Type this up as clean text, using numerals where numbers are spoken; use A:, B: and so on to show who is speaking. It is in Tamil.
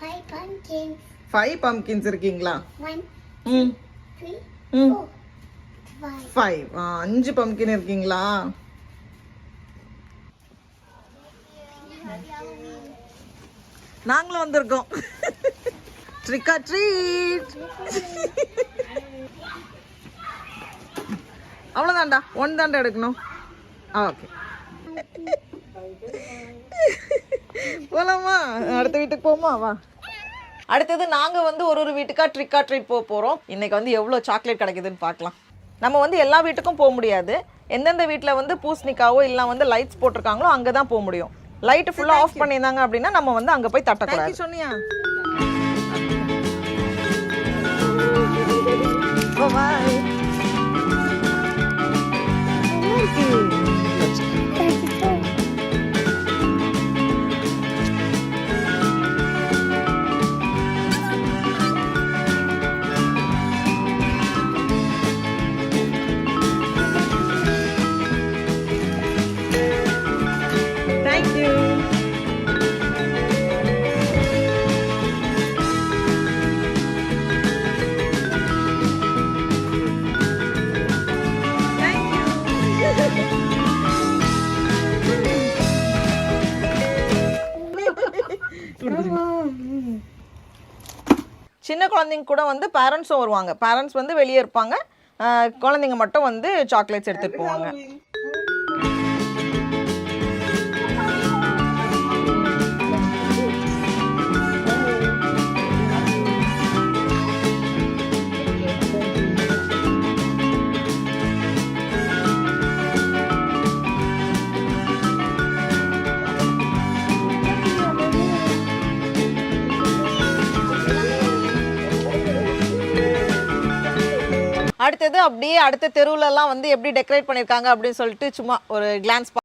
A: 5 pumpkins.
B: 5 pumpkins இருக்கீங்களா?
A: 1,
B: ம்
A: 3,
B: ம்
A: 4, 5.
B: 5 5 pumpkin இருக்கீங்களா? நாங்களும் வந்திருக்கோம். Trick R treat. அவ்வளோதான்டா, 1 தான்டா எடுக்கணும். ஓகே, போலாமா? அடுத்த வீட்டுக்கு போமா? வா. அடுத்தது நாங்கள் வந்து ஒரு வீட்டுக்கா ட்ரிக் ஆர் ட்ரீட் போக போகிறோம். இன்றைக்கி வந்து எவ்வளோ சாக்லேட் கிடைக்குதுன்னு பார்க்கலாம். நம்ம வந்து எல்லா வீட்டுக்கும் போக முடியாது. எந்தெந்த வீட்டில் வந்து பூசணிக்காவோ இல்லை வந்து லைட்ஸ் போட்டிருக்காங்களோ அங்கே தான் போக முடியும். லைட்டு ஃபுல்லாக ஆஃப் பண்ணியிருந்தாங்க அப்படின்னா நம்ம வந்து அங்கே போய் தட்டக்கூடாது. சொன்னியா? பாய். சின்ன குழந்தைங்க கூட வந்து பேரண்ட்ஸும் வருவாங்க. பேரண்ட்ஸ் வந்து வெளியே இருப்பாங்க, குழந்தைங்க மட்டும் வந்து சாக்லேட்ஸ் எடுத்துகிட்டு போவாங்க. அடுத்தது அப்படியே அடுத்த தெருவுலலாம் வந்து எப்படி டெக்கரேட் பண்ணியிருக்காங்க அப்படின்னு சொல்லிட்டு சும்மா ஒரு கிளான்ஸ்